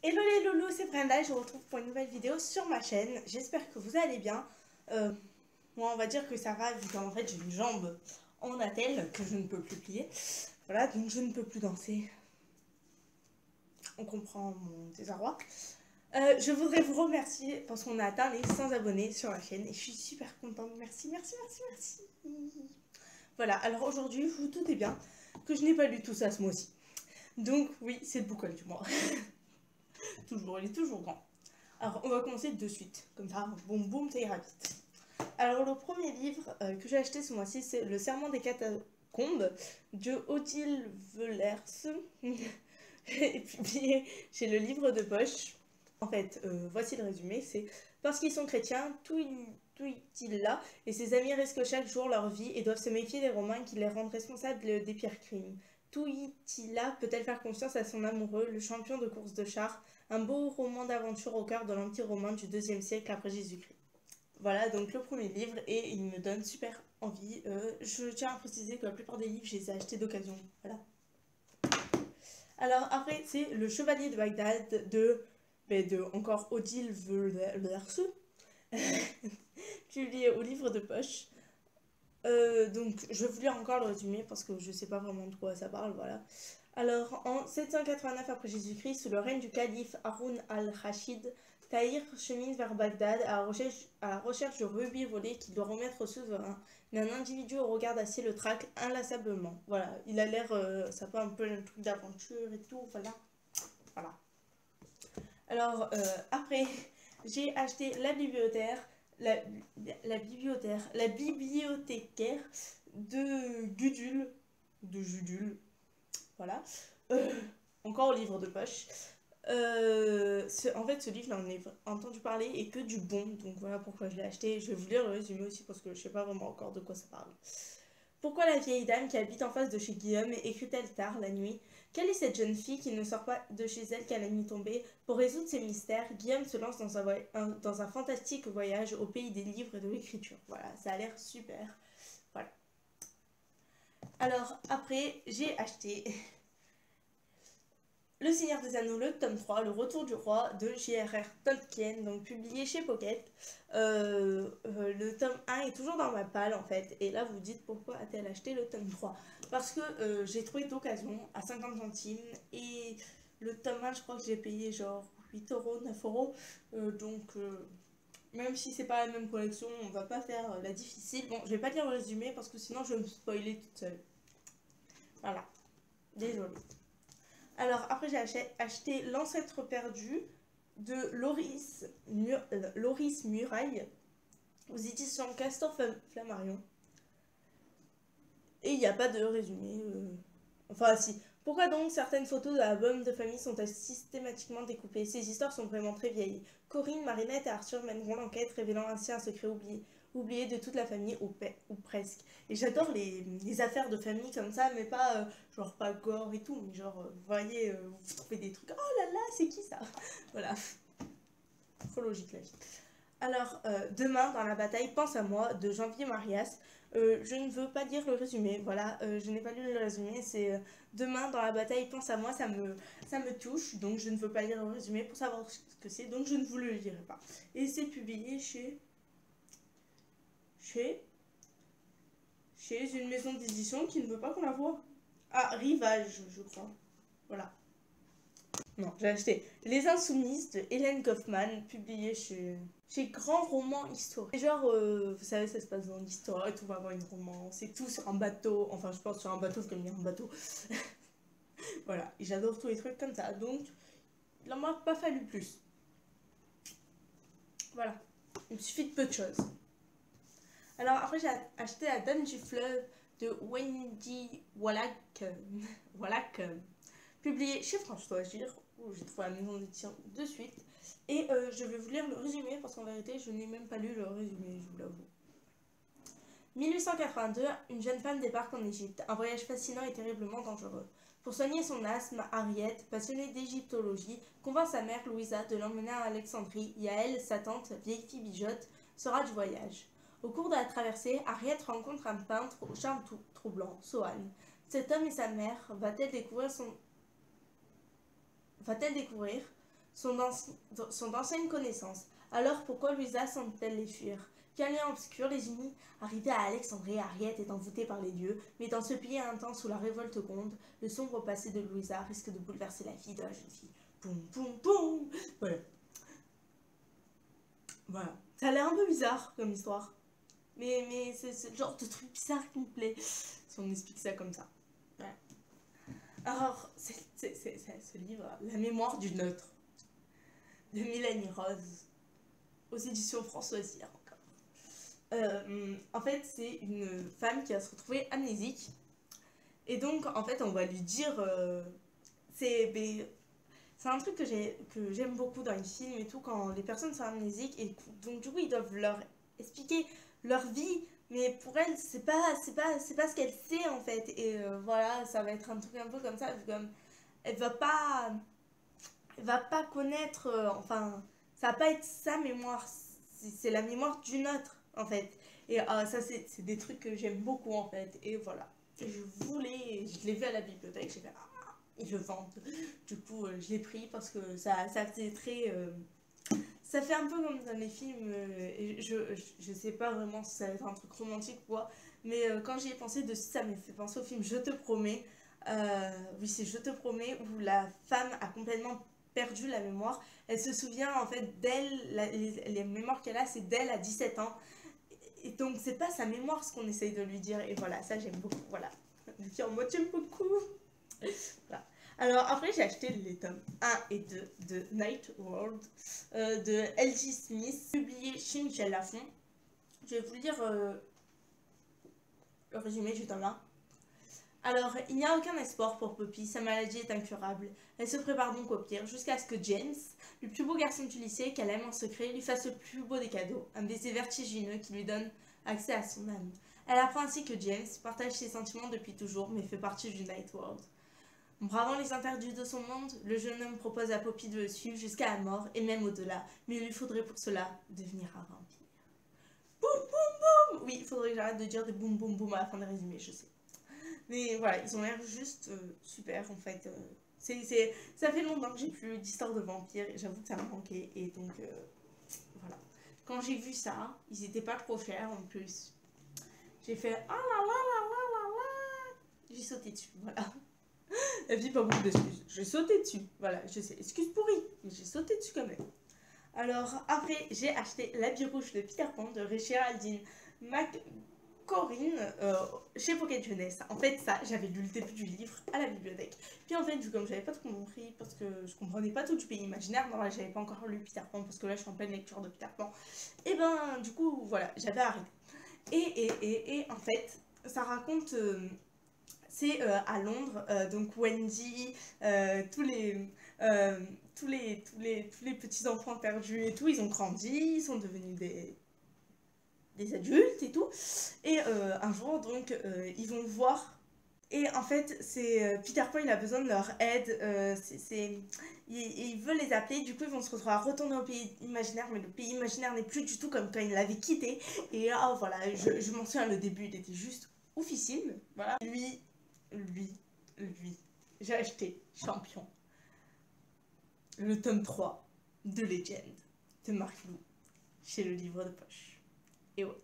Hello les loulous, c'est Brenda et je vous retrouve pour une nouvelle vidéo sur ma chaîne. J'espère que vous allez bien. Moi on va dire que ça va vu qu'en fait j'ai une jambe en attelle que je ne peux plus plier. Voilà, donc je ne peux plus danser. On comprend mon désarroi. Je voudrais vous remercier parce qu'on a atteint les 100 abonnés sur la chaîne et je suis super contente. Merci, merci, merci, merci. Voilà, alors aujourd'hui vous vous doutez bien que je n'ai pas lu tout ça ce mois-ci. Donc oui, c'est le boucle du mois. Toujours, il est toujours grand. Alors, on va commencer de suite. Comme ça, boum boum, ça ira vite. Alors, le premier livre que j'ai acheté ce mois-ci, c'est Le Serment des Catacombes de Odile Velers. Et publié chez le livre de poche. En fait, voici le résumé, c'est parce qu'ils sont chrétiens, tout est-il là, et ses amis risquent chaque jour leur vie et doivent se méfier des Romains qui les rendent responsables des pires crimes. Tuitila peut-elle faire confiance à son amoureux, le champion de course de chars, un beau roman d'aventure au cœur de l'Empire romain du IIe siècle après Jésus-Christ. Voilà donc le premier livre et il me donne super envie. Je tiens à préciser que la plupart des livres, je les ai achetés d'occasion. Voilà. Alors après, c'est Le Chevalier de Bagdad de encore Odile Velers, publié au livre de poche. Donc, je vais vous lire encore le résumé parce que je sais pas vraiment de quoi ça parle, voilà. Alors, en 789 après Jésus-Christ, sous le règne du calife Haroun al-Rachid, Tahir chemine vers Bagdad à la recherche de rubis volés qu'il doit remettre au souverain. Mais un individu au regard d'acier le traque inlassablement. Voilà, il a l'air, ça fait un peu un truc d'aventure et tout, voilà. Voilà. Alors, après, j'ai acheté la, la bibliothécaire de Judule, voilà. Euh, Encore au livre de poche. En fait, ce livre, j'en ai entendu parler et que du bon, donc voilà pourquoi je l'ai acheté. Je vais vous lire le résumé aussi parce que je sais pas vraiment encore de quoi ça parle. Pourquoi la vieille dame qui habite en face de chez Guillaume écrit-elle tard la nuit? Quelle est cette jeune fille qui ne sort pas de chez elle qu'à la nuit tombée? Pour résoudre ces mystères, Guillaume se lance dans un fantastique voyage au pays des livres et de l'écriture. Voilà, ça a l'air super. Voilà. Alors, après, j'ai acheté Le Seigneur des Anneaux, le tome 3, Le Retour du Roi de J.R.R. Tolkien, donc publié chez Pocket. Le tome 1 est toujours dans ma palle en fait. Et là, vous dites pourquoi a-t-elle acheté le tome 3? Parce que j'ai trouvé d'occasion à 50 centimes. Et le tome 1, je crois que j'ai payé genre 8 euros, 9 euros. Même si c'est pas la même collection, on va pas faire la difficile. Bon, je vais pas lire le résumé parce que sinon je vais me spoiler toute seule. Voilà. Désolée. Alors après j'ai acheté L'ancêtre perdu de Loris Muraille aux éditions Castor Flammarion. Et il n'y a pas de résumé. Enfin si. Pourquoi donc certaines photos de l'album de famille sont-elles systématiquement découpées? Ces histoires sont vraiment très vieilles. Corinne, Marinette et Arthur mèneront l'enquête, révélant ainsi un secret oublié de toute la famille, ou presque. Et j'adore les affaires de famille comme ça, mais pas genre pas gore et tout, mais genre, vous voyez, vous trouvez des trucs, oh là là, c'est qui ça? Voilà, trop logique la vie. Alors, demain, dans la bataille, pense à moi, de Janvier Marias. Je ne veux pas dire le résumé, voilà, je n'ai pas lu le résumé, c'est demain, dans la bataille, pense à moi, ça me touche, donc je ne veux pas lire le résumé pour savoir ce que c'est, donc je ne vous le lirai pas. Et c'est publié chez, chez une maison d'édition qui ne veut pas qu'on la voit. Ah, Rivage, je crois. Voilà. Non, j'ai acheté Les Insoumises de Hélène Kaufman, publié chez Grand Roman Historique. Et genre, vous savez, ça se passe dans l'histoire et tout, va avoir une romance et tout sur un bateau. Enfin, je pense sur un bateau, comme il y a un bateau. Voilà, et j'adore tous les trucs comme ça. Donc, il n'en m'a pas fallu plus. Voilà, il me suffit de peu de choses. Alors, après, j'ai acheté La Dame du Fleuve de Wendy Wallach, publié chez François Gire, où j'ai trouvé la maison d'édition de suite. Et je vais vous lire le résumé, parce qu'en vérité, je n'ai même pas lu le résumé, je vous l'avoue. 1882, une jeune femme débarque en Égypte, un voyage fascinant et terriblement dangereux. Pour soigner son asthme, Harriet, passionnée d'égyptologie, convainc sa mère Louisa de l'emmener à Alexandrie. Yael, sa tante, vieille fille bijotte, sera du voyage. Au cours de la traversée, Harriet rencontre un peintre au charme troublant, Sohan. Cet homme et sa mère va-t-elle découvrir sont d'anciennes connaissances. Alors pourquoi Louisa semble-t-elle les fuir? Qu'un lien obscur les unit? Arrivée à Alexandrie, Harriet est envoûtée par les dieux, mais dans ce pays intense où la révolte gronde, le sombre passé de Louisa risque de bouleverser la vie de la jeune fille. Boum, boum, boum. Voilà. Voilà. Ça a l'air un peu bizarre comme histoire. Mais c'est le genre de truc bizarre qui me plaît, si on explique ça comme ça. Voilà. Alors, c'est ce livre, La mémoire du neutre, de Mélanie Rose, aux éditions Françoisière encore. En fait, c'est une femme qui va se retrouver amnésique. Et donc, en fait, on va lui dire... c'est un truc que j'aime beaucoup dans les films et tout, quand les personnes sont amnésiques. Et donc, du coup, ils doivent leur expliquer leur vie. Mais pour elle, c'est pas ce qu'elle sait, en fait. Et voilà, ça va être un truc un peu comme ça. Comme, elle va pas connaître... enfin, ça va pas être sa mémoire. C'est la mémoire d'une autre, en fait. Et ça, c'est des trucs que j'aime beaucoup, en fait. Et voilà. Je l'ai vu à la bibliothèque, j'ai fait, ah, ils le vendent. Du coup, je l'ai pris parce que ça faisait très... ça fait un peu comme dans les films, et je sais pas vraiment si ça va être un truc romantique ou quoi, mais quand j'y ai pensé dessus, ça m'a fait penser au film Je te promets. Oui, c'est Je te promets, où la femme a complètement perdu la mémoire. Elle se souvient en fait d'elle, les mémoires qu'elle a, c'est d'elle à 17 ans. Et donc, c'est pas sa mémoire ce qu'on essaye de lui dire. Et voilà, ça j'aime beaucoup. Voilà. Je dis en mode j'aime beaucoup. Voilà. Alors après j'ai acheté les tomes 1 et 2 de Night World de L.J. Smith, publié chez Michel Lafon. Je vais vous lire le résumé du tome 1. Alors, il n'y a aucun espoir pour Poppy, sa maladie est incurable. Elle se prépare donc au pire, jusqu'à ce que James, le plus beau garçon du lycée qu'elle aime en secret, lui fasse le plus beau des cadeaux, un baiser vertigineux qui lui donne accès à son âme. Elle apprend ainsi que James partage ses sentiments depuis toujours, mais fait partie du Night World. Bravant les interdits de son monde, le jeune homme propose à Poppy de le suivre jusqu'à la mort et même au-delà, mais il lui faudrait pour cela devenir un vampire. Boum boum boum. Oui, il faudrait que j'arrête de dire des boum boum boum à la fin des résumés, je sais. Mais voilà, ils ont l'air juste super en fait. Ça fait longtemps que j'ai plus d'histoire de vampires et j'avoue que ça me manquait. Et donc voilà. Quand j'ai vu ça, ils étaient pas trop chers en plus. J'ai fait ah là là là là là là. J'ai sauté dessus, voilà. La vie, pas beaucoup d'excuses. J'ai sauté dessus, voilà, je sais. Excuse pourrie, mais j'ai sauté dessus quand même. Alors après, j'ai acheté La Bille Rouge de Peter Pan de Géraldine McCorrin chez Pocket Jeunesse. En fait, ça, j'avais lu le début du livre à la bibliothèque. Puis en fait, vu comme j'avais pas tout compris, parce que je comprenais pas tout du pays imaginaire, non, là, j'avais pas encore lu Peter Pan, parce que là, je suis en pleine lecture de Peter Pan. Et ben, du coup, voilà, j'avais arrêté. Et en fait, ça raconte... c'est à Londres, donc Wendy, tous les petits enfants perdus et tout, ils ont grandi, ils sont devenus des adultes et tout. Et un jour, donc, ils vont voir. Et en fait, c'est Peter Pan, il a besoin de leur aide. Il veut les appeler, du coup, ils vont se retrouver à retourner au pays imaginaire, mais le pays imaginaire n'est plus du tout comme quand il l'avait quitté. Et là, voilà, je m'en souviens, le début, il était juste oufissime. Voilà. Lui, j'ai acheté Champion, le tome 3 de Legend de Marc Lou chez le livre de poche. Et ouais.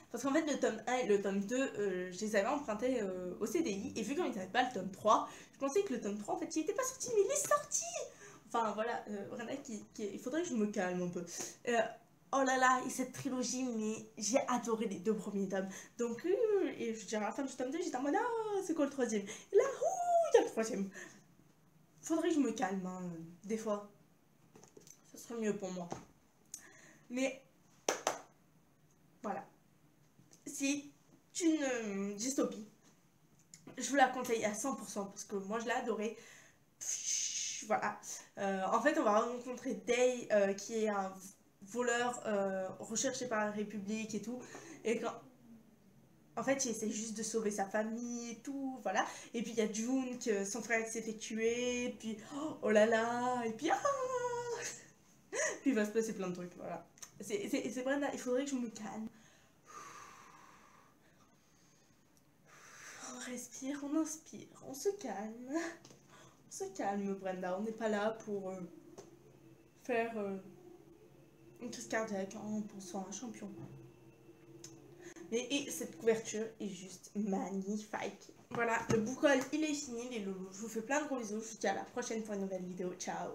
Parce qu'en fait, le tome 1 et le tome 2, je les avais empruntés au CDI. Et vu qu'on n'avait pas le tome 3, je pensais que le tome 3, en fait, il n'était pas sorti, mais il est sorti. Enfin, voilà, Brenda, il faudrait que je me calme un peu. Oh là là, et cette trilogie, mais j'ai adoré les 2 premiers tomes. Donc, et je dirais à la fin du tome 2, j'étais en mode, ah, c'est quoi le 3e? Et là, il y a le 3e. Faudrait que je me calme, hein, des fois. Ça serait mieux pour moi. Mais, voilà. C'est une dystopie. Je vous la conseille à 100% parce que moi je l'ai adoré. Voilà. En fait, on va rencontrer Day qui est un voleur recherché par la République et tout. Et quand. En fait, il essaie juste de sauver sa famille et tout, voilà. Et puis il y a June, que son frère s'est fait tuer, puis oh là là, et puis ah. Puis il va se passer plein de trucs, voilà. C'est vrai, il faudrait que je me calme. On respire, on inspire, on se calme. On se calme, Brenda, on n'est pas là pour faire une crise cardiaque en pensant à un champion. Et cette couverture est juste magnifique. Voilà, le book haul il est fini les loulous. Je vous fais plein de gros bisous. Je vous dis à la prochaine pour une nouvelle vidéo. Ciao.